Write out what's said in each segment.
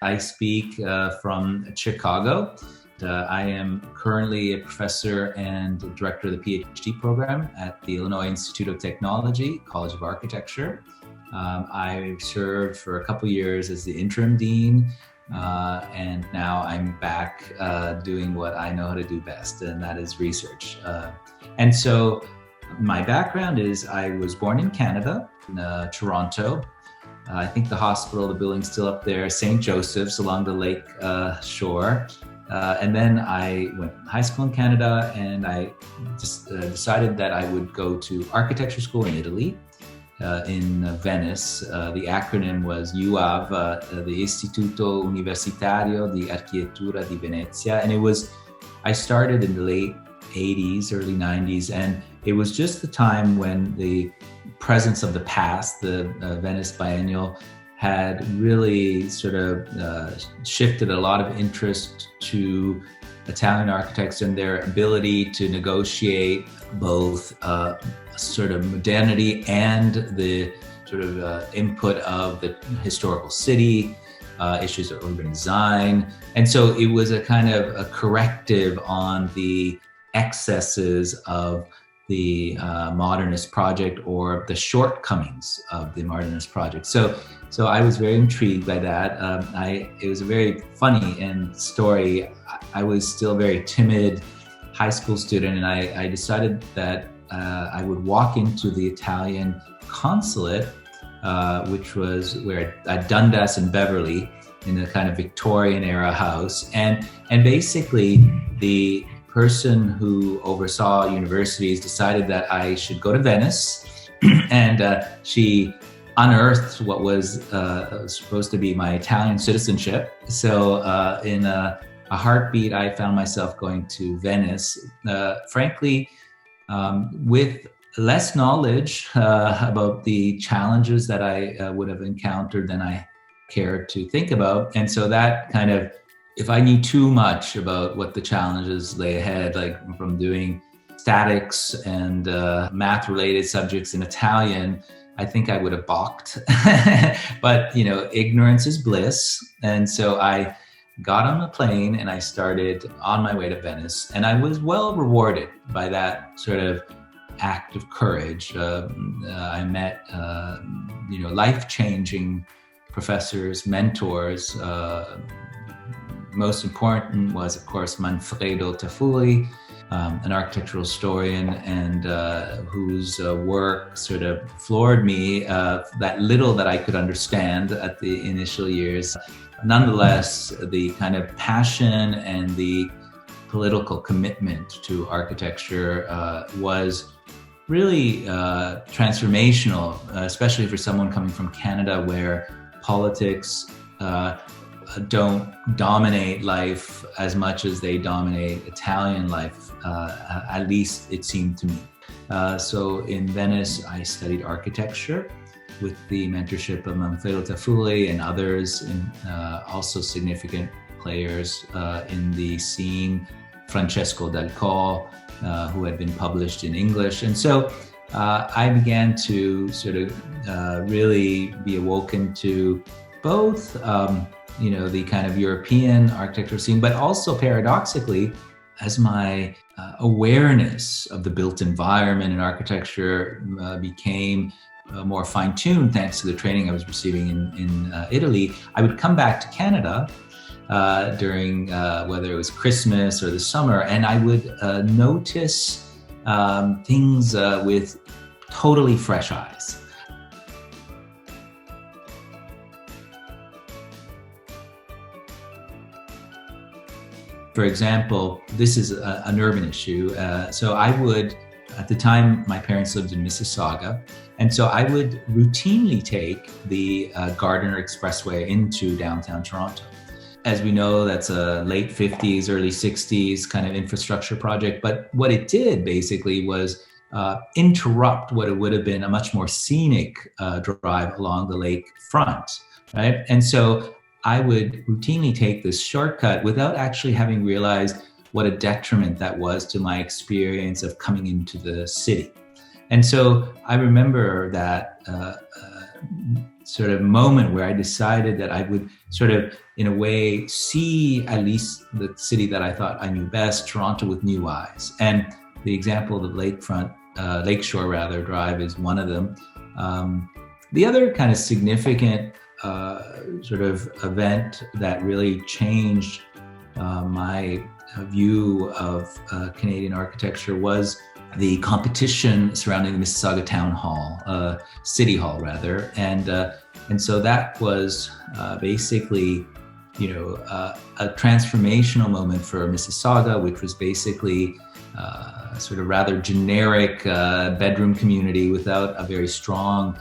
I speak from Chicago. I am currently a professor and director of the PhD program at the Illinois Institute of Technology, College of Architecture. I served for a couple years as the interim dean, and now I'm back doing what I know how to do best, and that is research. And so my background is I was born in Canada, in Toronto. I think the hospital, the building's still up there, St. Joseph's along the lake shore. And then I went to high school in Canada, and I just decided that I would go to architecture school in Italy, in Venice. The acronym was UAV, the Istituto Universitario di Architettura di Venezia. And I started in the late 80s, early 90s, and it was just the time when the presence of the past, the Venice Biennial, had really sort of shifted a lot of interest to Italian architects and their ability to negotiate both sort of modernity and the sort of input of the historical city, issues of urban design. And so it was a kind of a corrective on the excesses of the modernist project or the shortcomings of the modernist project. So I was very intrigued by that. It was a very funny story. I was still a very timid high school student, and I decided that I would walk into the Italian consulate, which was at Dundas and Beverly, in a kind of Victorian era house. And basically the person who oversaw universities decided that I should go to Venice, and she unearthed what was supposed to be my Italian citizenship. So in a heartbeat, I found myself going to Venice, frankly, with less knowledge about the challenges that I would have encountered than I cared to think about. And so that kind of, if I knew too much about what the challenges lay ahead, like from doing statics and math-related subjects in Italian, I think I would have balked. But, ignorance is bliss. And so I got on a plane and I started on my way to Venice. And I was well rewarded by that sort of act of courage. I met, life-changing professors, mentors. Most important was, of course, Manfredo Taffuli, an architectural historian, and whose work sort of floored me, that little that I could understand at the initial years. Nonetheless, the kind of passion and the political commitment to architecture was really transformational, especially for someone coming from Canada, where politics don't dominate life as much as they dominate Italian life, at least it seemed to me. So in Venice, I studied architecture with the mentorship of Manfredo Taffuli and others, and also significant players in the scene, Francesco Del Co, who had been published in English. And so I began to sort of really be awoken to both the kind of European architectural scene, but also paradoxically, as my awareness of the built environment in architecture became more fine-tuned thanks to the training I was receiving in Italy, I would come back to Canada during whether it was Christmas or the summer, and I would notice things with totally fresh eyes. For example, this is an urban issue. So I would, at the time, my parents lived in Mississauga, and so I would routinely take the Gardiner Expressway into downtown Toronto. As we know, that's a late 50s, early 60s kind of infrastructure project. But what it did basically was interrupt what it would have been a much more scenic drive along the lake front, right? And so I would routinely take this shortcut without actually having realized what a detriment that was to my experience of coming into the city. And so I remember that sort of moment where I decided that I would sort of, in a way, see at least the city that I thought I knew best, Toronto, with new eyes. And the example of Lakeshore Drive is one of them. The other kind of significant sort of event that really changed my view of Canadian architecture was the competition surrounding the Mississauga Town Hall, City Hall rather, and so that was basically, a transformational moment for Mississauga, which was basically sort of rather generic bedroom community without a very strong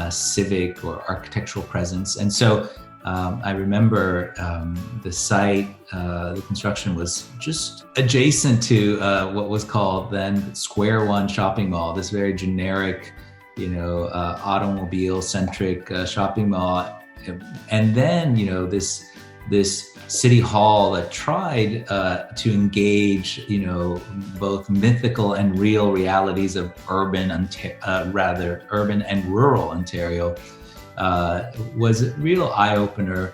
civic or architectural presence. And so I remember the site, the construction was just adjacent to what was called then Square One Shopping Mall, this very generic, automobile-centric shopping mall. And then, this city hall that tried to engage, both mythical and real realities of urban and rural Ontario, was a real eye-opener.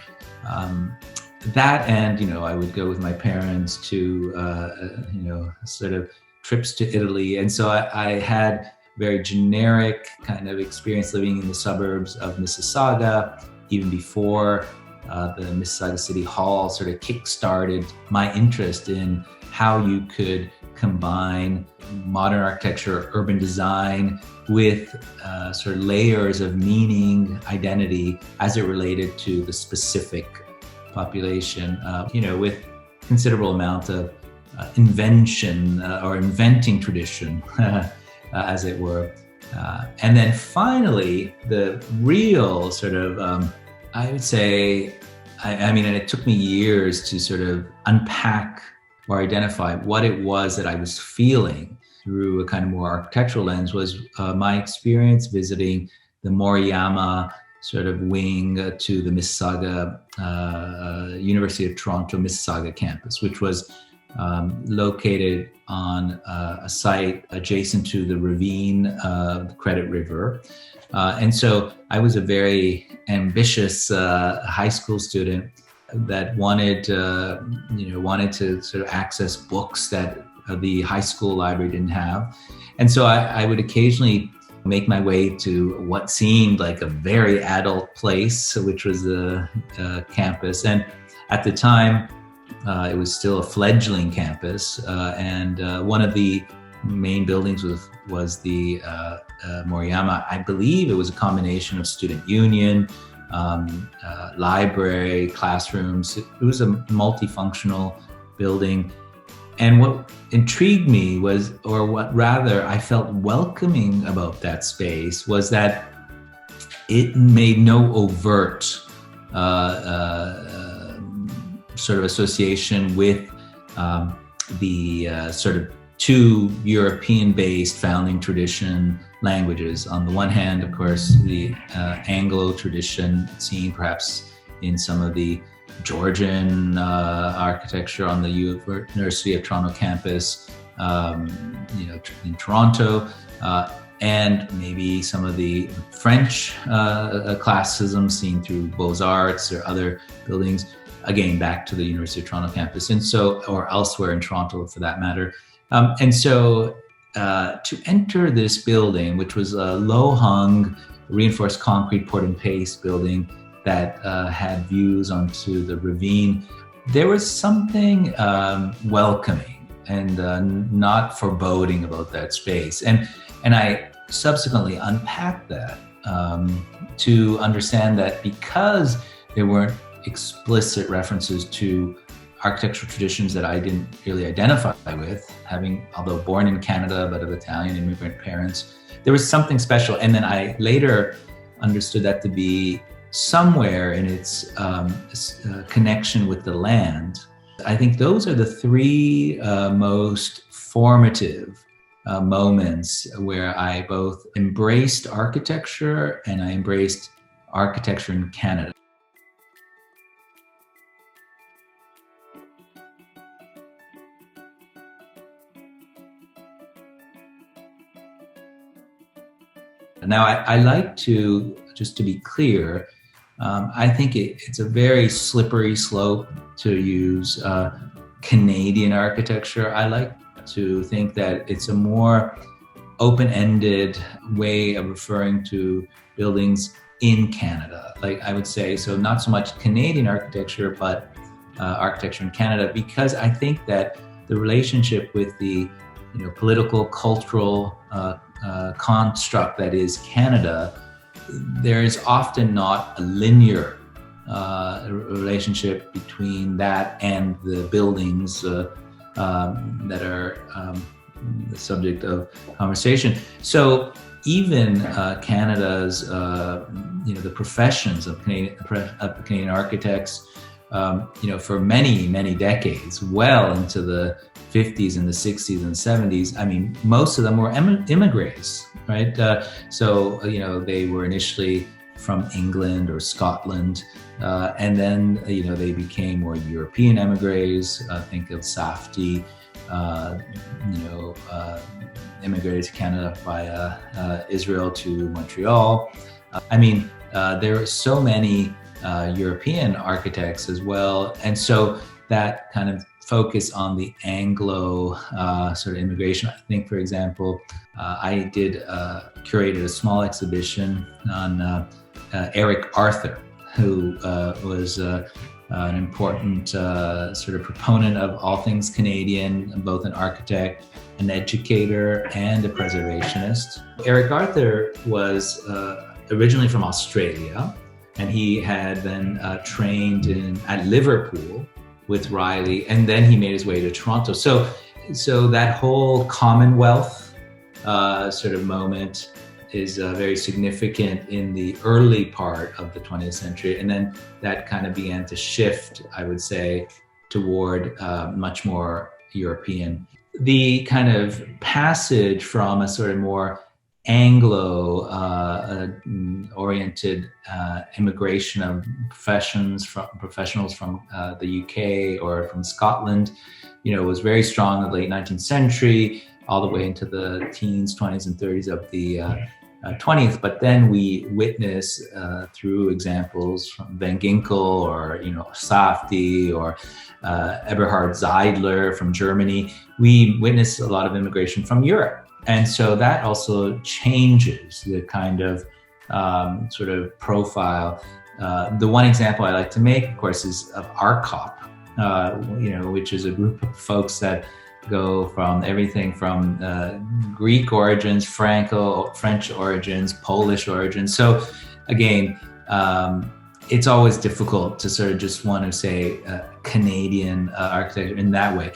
That and, I would go with my parents to, sort of trips to Italy. And so I had very generic kind of experience living in the suburbs of Mississauga, even before the Mississauga City Hall sort of kick-started my interest in how you could combine modern architecture, urban design with sort of layers of meaning, identity as it related to the specific population, with considerable amount of invention or inventing tradition, as it were. And then finally, the real sort of, I would say, I mean, and it took me years to sort of unpack or identify what it was that I was feeling through a kind of more architectural lens, was my experience visiting the Moriyama sort of wing to the Mississauga University of Toronto Mississauga campus, which was located on a site adjacent to the ravine of the Credit River. And so I was a very ambitious high school student that wanted to sort of access books that the high school library didn't have. And so I would occasionally make my way to what seemed like a very adult place, which was the campus. And at the time, it was still a fledgling campus. And one of the main buildings was the Moriyama. I believe it was a combination of student union, library, classrooms. It was a multifunctional building. And what intrigued me was, or what rather I felt welcoming about that space, was that it made no overt sort of association with the sort of two European-based founding tradition languages. On the one hand, of course, the Anglo tradition seen perhaps in some of the Georgian architecture on the University of Toronto campus, in Toronto, and maybe some of the French classicism seen through Beaux-Arts or other buildings, again, back to the University of Toronto campus, and so, or elsewhere in Toronto for that matter. And so to enter this building, which was a low-hung, reinforced concrete poured and paste building that had views onto the ravine, there was something welcoming and not foreboding about that space. And I subsequently unpacked that to understand that because there weren't explicit references to architectural traditions that I didn't really identify with, although born in Canada but of Italian immigrant parents, there was something special. And then I later understood that to be somewhere in its connection with the land. I think those are the three most formative moments where I both embraced architecture and I embraced architecture in Canada. Now, I like to, just to be clear, I think it's a very slippery slope to use Canadian architecture. I like to think that it's a more open-ended way of referring to buildings in Canada. Like I would say, so not so much Canadian architecture, but architecture in Canada, because I think that the relationship with the political, cultural construct that is Canada, there is often not a linear relationship between that and the buildings that are the subject of conversation. So even Canada's, the professions of Canadian architects, for many, many decades, well into the 50s and the 60s and 70s, I mean, most of them were immigrants, right? So they were initially from England or Scotland, and then, they became more European emigres. Think of Safdie, immigrated to Canada via Israel to Montreal. There are so many European architects as well. And so that kind of focus on the Anglo sort of immigration. I think, for example, I curated a small exhibition on Eric Arthur, who was an important sort of proponent of all things Canadian, both an architect, an educator, and a preservationist. Eric Arthur was originally from Australia, and he had been trained at Liverpool with Riley, and then he made his way to Toronto. So that whole Commonwealth sort of moment is very significant in the early part of the 20th century. And then that kind of began to shift, I would say, toward much more European. The kind of passage from a sort of more Anglo oriented immigration of professionals from the UK or from Scotland, was very strong in the late 19th century, all the way into the teens, 20s and 30s of the 20th. But then we witness through examples from Van Ginkel or Safdie or Eberhard Zeidler from Germany, we witness a lot of immigration from Europe. And so that also changes the kind of sort of profile. The one example I like to make, of course, is of ARCOP, which is a group of folks that go from everything from Greek origins, French origins, Polish origins. So again, it's always difficult to sort of just want to say Canadian architecture in that way.